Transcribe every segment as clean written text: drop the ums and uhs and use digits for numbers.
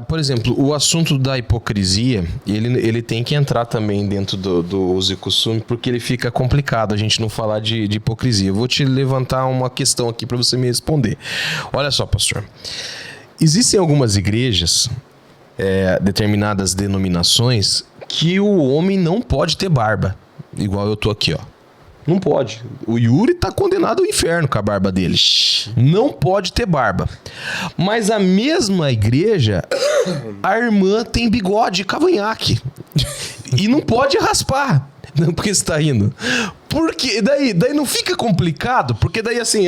Por exemplo, o assunto da hipocrisia, ele tem que entrar também dentro do uso e costume, porque ele fica complicado a gente não falar de hipocrisia. Eu vou te levantar uma questão aqui para você me responder. Olha só, pastor. Existem algumas igrejas, determinadas denominações, que o homem não pode ter barba. Igual eu tô aqui, ó. Não pode. O Yuri tá condenado ao inferno com a barba dele. Não pode ter barba. Mas a mesma igreja, a irmã tem bigode e cavanhaque. E não pode raspar. Não, porque você tá rindo. Porque daí não fica complicado, porque daí assim,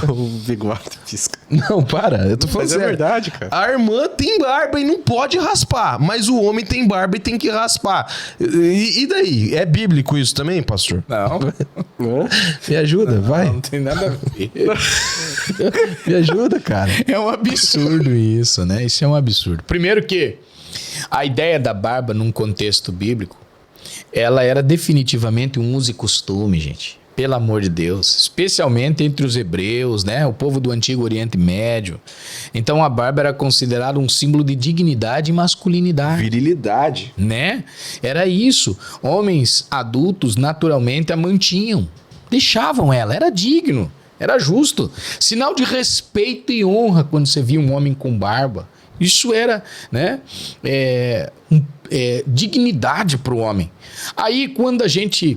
O bigode pisca. Não, para, eu tô falando sério. É verdade, cara. A irmã tem barba e não pode raspar, mas o homem tem barba e tem que raspar. E daí? É bíblico isso também, pastor? Não. Me ajuda, vai. Não tem nada a ver. Me ajuda, cara. É um absurdo isso, né? Isso é um absurdo. Primeiro que a ideia da barba num contexto bíblico, ela era definitivamente um uso e costume, gente. Pelo amor de Deus. Especialmente entre os hebreus, né? O povo do Antigo Oriente Médio. Então a barba era considerada um símbolo de dignidade e masculinidade. Virilidade. Né? Era isso. Homens adultos naturalmente a mantinham. Deixavam ela. Era digno. Era justo. Sinal de respeito e honra quando você via um homem com barba. Isso era, né, dignidade para o homem. Aí, quando a gente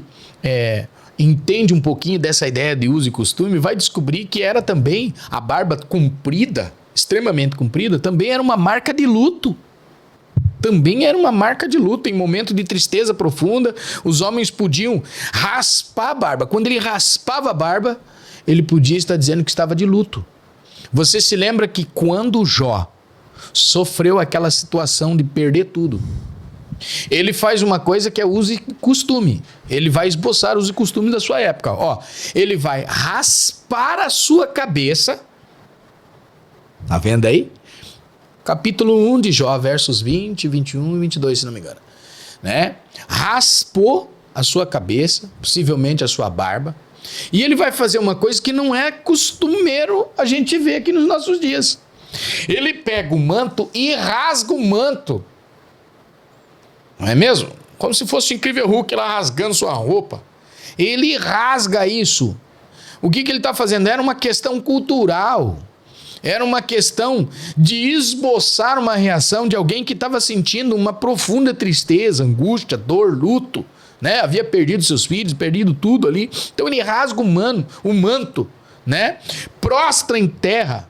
entende um pouquinho dessa ideia de uso e costume, vai descobrir que era também a barba comprida, extremamente comprida, também era uma marca de luto. Também era uma marca de luto. Em momento de tristeza profunda, os homens podiam raspar a barba. Quando ele raspava a barba, ele podia estar dizendo que estava de luto. Você se lembra que quando Jó sofreu aquela situação de perder tudo, ele faz uma coisa que é uso e costume. Ele vai esboçar uso e costume da sua época. Ó, ele vai raspar a sua cabeça. Tá vendo aí? Capítulo 1 de Jó, versos 20, 21 e 22, se não me engano. Né? Raspou a sua cabeça, possivelmente a sua barba. E ele vai fazer uma coisa que não é costumeiro a gente ver aqui nos nossos dias. Ele pega o manto e rasga o manto. Não é mesmo? Como se fosse o Incrível Hulk lá rasgando sua roupa. Ele rasga isso. O que ele está fazendo? Era uma questão cultural. Era uma questão de esboçar uma reação de alguém que estava sentindo uma profunda tristeza, angústia, dor, luto. Né? Havia perdido seus filhos, perdido tudo ali. Então ele rasga o manto, né? Prostra em terra.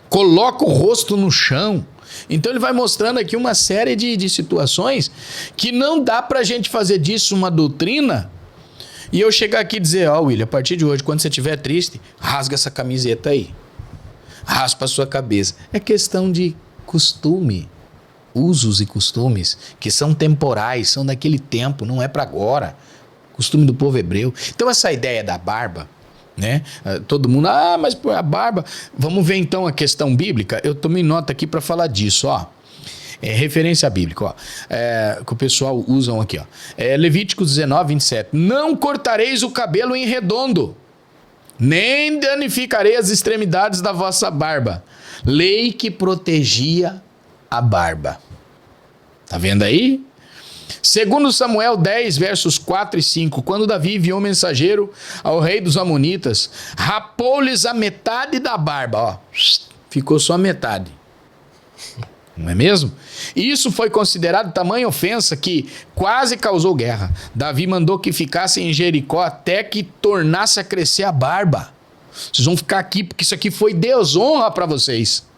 Coloca o rosto no chão. Então ele vai mostrando aqui uma série de situações que não dá pra gente fazer disso uma doutrina e eu chegar aqui e dizer, William, a partir de hoje, quando você estiver triste, rasga essa camiseta aí. Raspa a sua cabeça. É questão de costume. Usos e costumes que são temporais, são daquele tempo, não é pra agora. Costume do povo hebreu. Então essa ideia da barba, né? Todo mundo, mas a barba. Vamos ver então a questão bíblica. Eu tomei nota aqui para falar disso, ó. Referência bíblica, ó. Que o pessoal usam aqui, ó. Levíticos 19, 27. Não cortareis o cabelo em redondo, nem danificarei as extremidades da vossa barba. Lei que protegia a barba. Tá vendo aí? Segundo Samuel 10, versos 4 e 5, quando Davi enviou um mensageiro ao rei dos Amonitas, rapou-lhes a metade da barba, ó, ficou só a metade. Não é mesmo? Isso foi considerado tamanha ofensa que quase causou guerra. Davi mandou que ficassem em Jericó até que tornasse a crescer a barba. Vocês vão ficar aqui porque isso aqui foi desonra para vocês.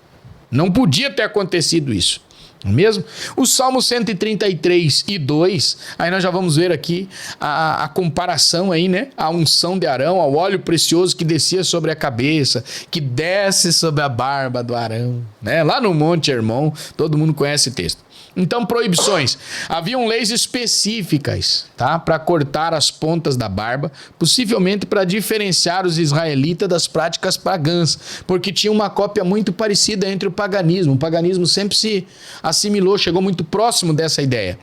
Não podia ter acontecido isso. Não é mesmo? O Salmo 133 e 2, aí nós já vamos ver aqui a comparação aí, né? A unção de Arão, ao óleo precioso que descia sobre a cabeça, que desce sobre a barba do Arão, né? Lá no Monte Hermon, todo mundo conhece o texto. Então, proibições. Haviam leis específicas, tá? Para cortar as pontas da barba, possivelmente para diferenciar os israelitas das práticas pagãs, porque tinha uma cópia muito parecida entre o paganismo. O paganismo sempre se assimilou, chegou muito próximo dessa ideia.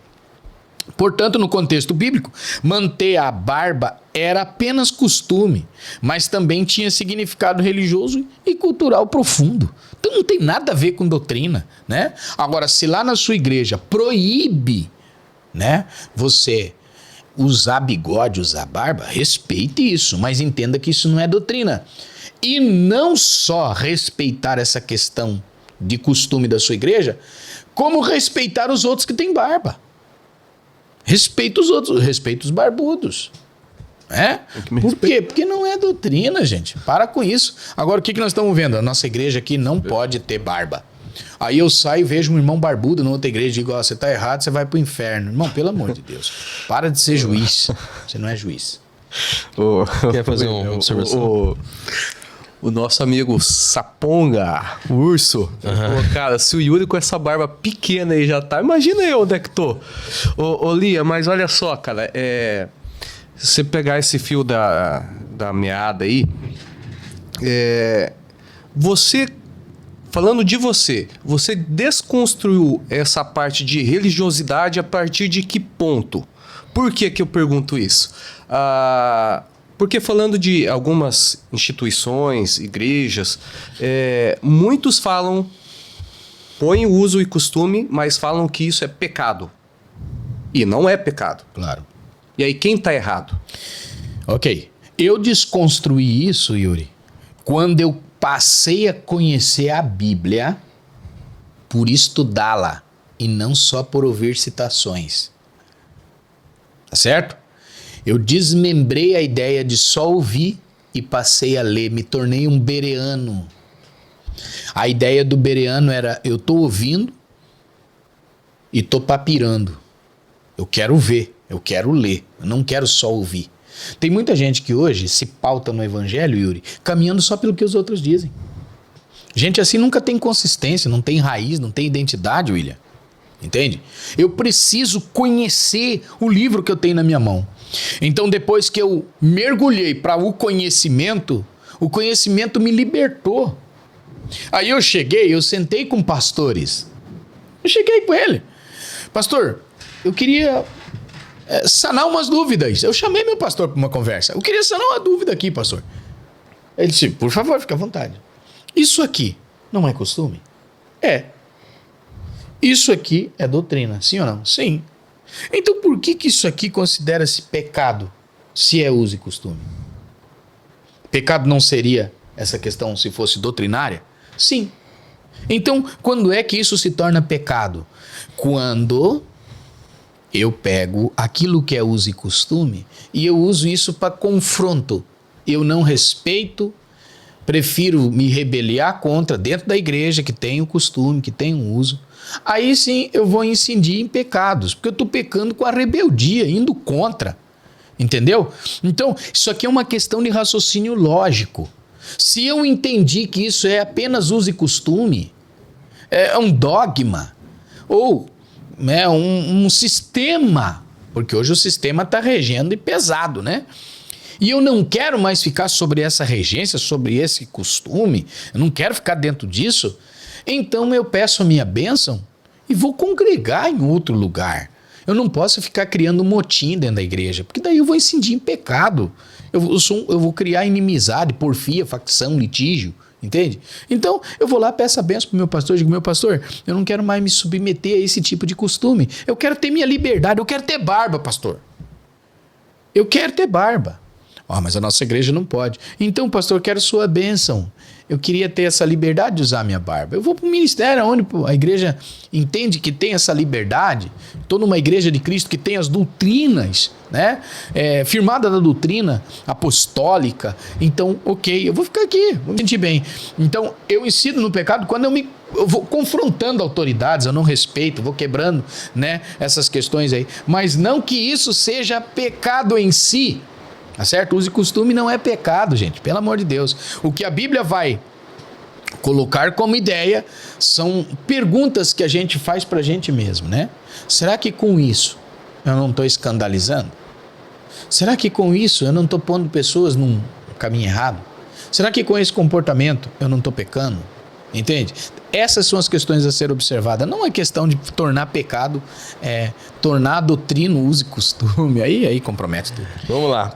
Portanto, no contexto bíblico, manter a barba era apenas costume, mas também tinha significado religioso e cultural profundo. Então não tem nada a ver com doutrina, né? Agora, se lá na sua igreja proíbe, né, você usar bigode, usar barba, respeite isso, mas entenda que isso não é doutrina. E não só respeitar essa questão de costume da sua igreja, como respeitar os outros que têm barba. Respeita os outros, respeita os barbudos. Por quê? Porque não é doutrina, gente. Para com isso. Agora, o que nós estamos vendo? A nossa igreja aqui não pode ter barba. Aí eu saio e vejo um irmão barbudo na outra igreja e digo, você tá errado, você vai pro inferno. Irmão, pelo amor de Deus. Para de ser juiz. Você não é juiz. Quer fazer uma observação? O nosso amigo Saponga, o urso. Pô, cara, se o Yuri com essa barba pequena aí já tá, imagina eu onde é que tô. Ô Lia, mas olha só, cara, se você pegar esse fio da meada aí, você, falando de você desconstruiu essa parte de religiosidade a partir de que ponto? Por que eu pergunto isso? Porque falando de algumas instituições, igrejas, muitos falam, põem o uso e costume, mas falam que isso é pecado. E não é pecado. Claro. E aí quem está errado? Ok. Eu desconstruí isso, Yuri, quando eu passei a conhecer a Bíblia por estudá-la e não só por ouvir citações. Tá certo? Eu desmembrei a ideia de só ouvir e passei a ler, me tornei um bereano. A ideia do bereano era, eu tô ouvindo e tô papirando. Eu quero ver, eu quero ler, eu não quero só ouvir. Tem muita gente que hoje se pauta no evangelho, Yuri, caminhando só pelo que os outros dizem. Gente assim nunca tem consistência, não tem raiz, não tem identidade, William. Entende? Eu preciso conhecer o livro que eu tenho na minha mão. Então, depois que eu mergulhei para o conhecimento me libertou. Aí eu sentei com pastores. Eu cheguei com ele. Pastor, eu queria sanar umas dúvidas. Eu chamei meu pastor para uma conversa. Eu queria sanar uma dúvida aqui, pastor. Ele disse, por favor, fique à vontade. Isso aqui não é costume? É. Isso aqui é doutrina, sim ou não? Sim. Então por que isso aqui considera-se pecado, se é uso e costume? Pecado não seria essa questão se fosse doutrinária? Sim. Então, quando é que isso se torna pecado? Quando eu pego aquilo que é uso e costume e eu uso isso para confronto. Eu não respeito, prefiro me rebeliar contra dentro da igreja que tem o costume, que tem o uso. Aí sim eu vou incidir em pecados, porque eu estou pecando com a rebeldia, indo contra. Entendeu? Então, isso aqui é uma questão de raciocínio lógico. Se eu entendi que isso é apenas uso e costume, é um dogma, ou um sistema, porque hoje o sistema está regendo e pesado, né? E eu não quero mais ficar sobre essa regência, sobre esse costume, eu não quero ficar dentro disso, então eu peço a minha bênção e vou congregar em outro lugar. Eu não posso ficar criando motim dentro da igreja, porque daí eu vou incidir em pecado. Eu vou criar inimizade, porfia, facção, litígio, entende? Então, eu vou lá, peço a benção pro meu pastor, digo, meu pastor, eu não quero mais me submeter a esse tipo de costume. Eu quero ter minha liberdade, eu quero ter barba, pastor. Eu quero ter barba. Mas a nossa igreja não pode. Então, pastor, eu quero sua bênção. Eu queria ter essa liberdade de usar minha barba. Eu vou para o ministério onde a igreja entende que tem essa liberdade. Estou numa igreja de Cristo que tem as doutrinas, né? Firmada na doutrina apostólica. Então, ok, eu vou ficar aqui, vou me sentir bem. Então, eu ensino no pecado quando eu vou confrontando autoridades, eu não respeito, vou quebrando, né, essas questões aí. Mas não que isso seja pecado em si. Tá certo? Uso e costume não é pecado, gente, pelo amor de Deus. O que a Bíblia vai colocar como ideia são perguntas que a gente faz pra gente mesmo, né? Será que com isso eu não estou escandalizando? Será que com isso eu não estou pondo pessoas num caminho errado? Será que com esse comportamento eu não estou pecando? Entende? Essas são as questões a ser observadas. Não é questão de tornar pecado, tornar a doutrina, uso e costume. Aí compromete tudo. Vamos lá.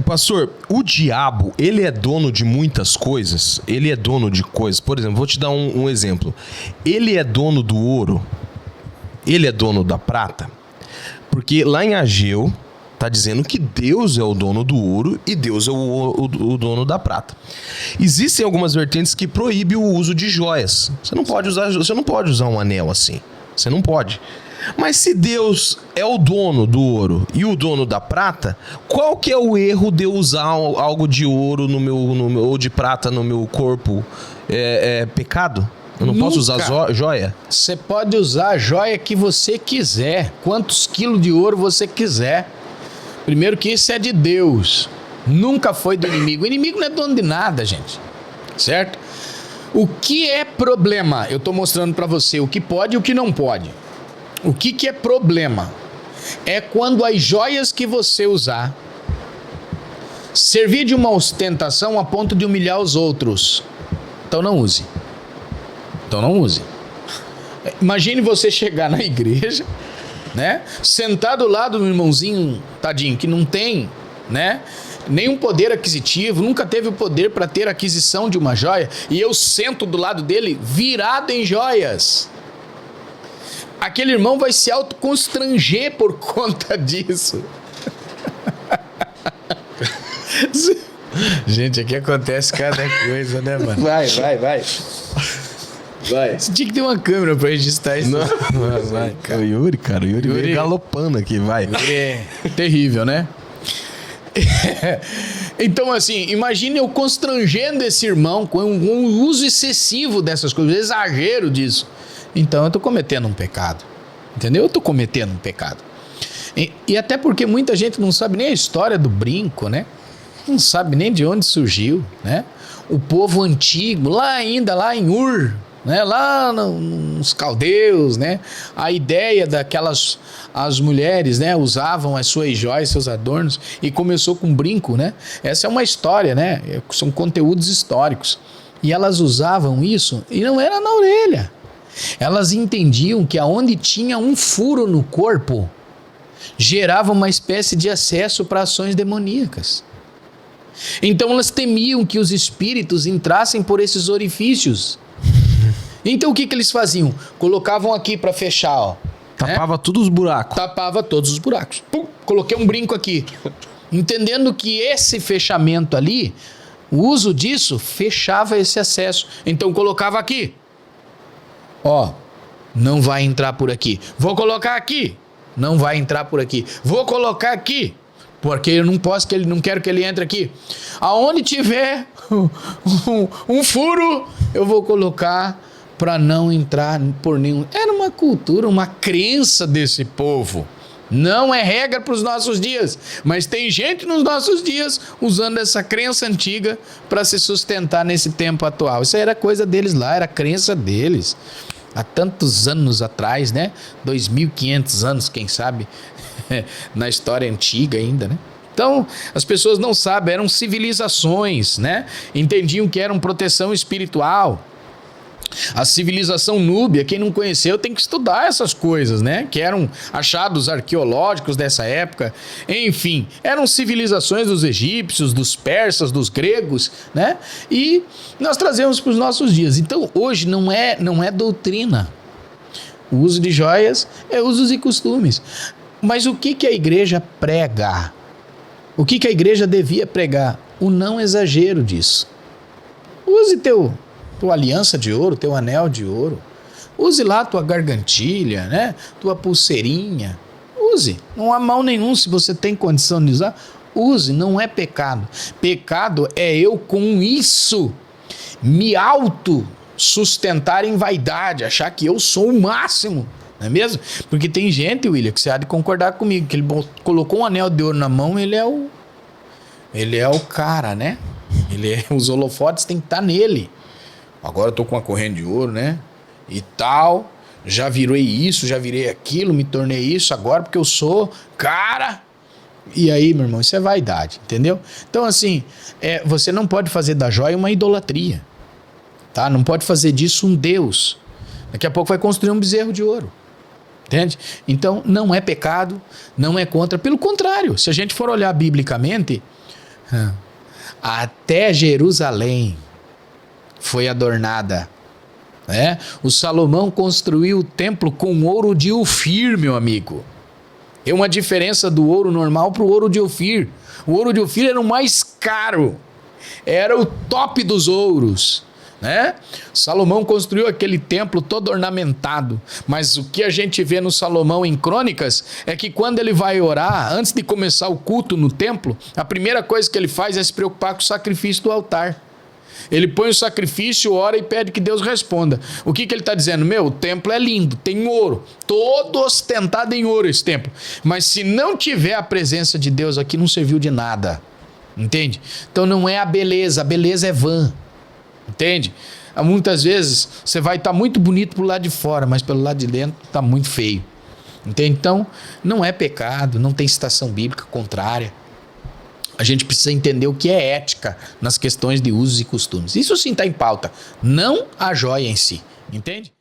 Pastor, o diabo, ele é dono de muitas coisas? Ele é dono de coisas? Por exemplo, vou te dar um exemplo. Ele é dono do ouro? Ele é dono da prata? Porque lá em Ageu, tá dizendo que Deus é o dono do ouro e Deus é o dono da prata. Existem algumas vertentes que proíbem o uso de joias. Você não pode usar um anel assim. Você não pode. Mas se Deus é o dono do ouro e o dono da prata, qual que é o erro de eu usar algo de ouro ou de prata no meu corpo? É pecado? Eu não posso usar joia? Você pode usar a joia que você quiser. Quantos quilos de ouro você quiser. Primeiro que isso é de Deus. Nunca foi do inimigo. O inimigo não é dono de nada, gente. Certo? O que é problema? Eu estou mostrando para você o que pode e o que não pode. O que é problema? É quando as joias que você usar servir de uma ostentação a ponto de humilhar os outros. Então não use. Imagine você chegar na igreja, né? Sentar do lado do irmãozinho, tadinho, que não tem, né? Nenhum poder aquisitivo, nunca teve o poder para ter aquisição de uma joia, e eu sento do lado dele virado em joias. Aquele irmão vai se autoconstranger por conta disso. Gente, aqui acontece cada coisa, né, mano? Vai. Você tinha que ter uma câmera pra registrar isso. Não, vai, cara. O Yuri veio galopando aqui, vai. Yuri é terrível, né? Então, assim, imagine eu constrangendo esse irmão com um uso excessivo dessas coisas, exagero disso. Então eu tô cometendo um pecado. Entendeu? Eu tô cometendo um pecado. E até porque muita gente não sabe nem a história do brinco, né? Não sabe nem de onde surgiu, né? O povo antigo, lá em Ur, né? Lá nos caldeus, né? A ideia daquelas... As mulheres, né, usavam as suas joias, seus adornos, e começou com brinco, né? Essa é uma história, né? São conteúdos históricos. E elas usavam isso e não era na orelha. Elas entendiam que aonde tinha um furo no corpo, gerava uma espécie de acesso para ações demoníacas. Então elas temiam que os espíritos entrassem por esses orifícios. Então o que eles faziam? Colocavam aqui para fechar, ó. Tapava todos os buracos. Tapava todos os buracos. Pum, coloquei um brinco aqui. Entendendo que esse fechamento ali, o uso disso fechava esse acesso. Então colocava aqui. Ó, não vai entrar por aqui. Vou colocar aqui. Não vai entrar por aqui. Vou colocar aqui. Porque eu não quero que ele entre aqui. Aonde tiver um furo, eu vou colocar para não entrar por nenhum... Era uma cultura, uma crença desse povo. Não é regra para os nossos dias, mas tem gente nos nossos dias usando essa crença antiga para se sustentar nesse tempo atual. Isso era coisa deles lá, era crença deles. Há tantos anos atrás, né? 2.500 anos, quem sabe, na história antiga ainda, né? Então, as pessoas não sabem, eram civilizações, né? Entendiam que eram proteção espiritual. A civilização núbia, quem não conheceu tem que estudar essas coisas, né? Que eram achados arqueológicos dessa época. Enfim, eram civilizações dos egípcios, dos persas, dos gregos, né? E nós trazemos para os nossos dias. Então, hoje não é doutrina. O uso de joias é usos e costumes. Mas o que a igreja prega? O que a igreja devia pregar? O não exagero disso. Use tua aliança de ouro, teu anel de ouro. Use lá tua gargantilha, né? Tua pulseirinha. Use. Não há mal nenhum se você tem condição de usar. Use, não é pecado. Pecado é eu com isso me auto-sustentar em vaidade, achar que eu sou o máximo. Não é mesmo? Porque tem gente, William, que você há de concordar comigo, que ele colocou um anel de ouro na mão, ele é o cara, né? Os holofotes têm que estar nele. Agora eu tô com uma corrente de ouro, né? E tal. Já virei isso, já virei aquilo, me tornei isso agora porque eu sou cara. E aí, meu irmão, isso é vaidade, entendeu? Então, assim, você não pode fazer da joia uma idolatria. Tá? Não pode fazer disso um Deus. Daqui a pouco vai construir um bezerro de ouro. Entende? Então, não é pecado, não é contra. Pelo contrário, se a gente for olhar biblicamente, até Jerusalém foi adornada. Né? O Salomão construiu o templo com ouro de Ofir, meu amigo. É uma diferença do ouro normal para o ouro de Ofir. O ouro de Ofir era o mais caro. Era o top dos ouros. Né? Salomão construiu aquele templo todo ornamentado, mas o que a gente vê no Salomão em Crônicas é que quando ele vai orar, antes de começar o culto no templo, a primeira coisa que ele faz é se preocupar com o sacrifício do altar. Ele põe o sacrifício, ora e pede que Deus responda. O que ele está dizendo? O templo é lindo, tem ouro, todo ostentado em ouro esse templo, mas se não tiver a presença de Deus aqui, não serviu de nada. Entende? Então não é a beleza é vã. Entende? Muitas vezes você vai estar muito bonito pro lado de fora, mas pelo lado de dentro está muito feio. Entende? Então, não é pecado, não tem citação bíblica contrária. A gente precisa entender o que é ética nas questões de usos e costumes. Isso sim está em pauta, não a joia em si. Entende?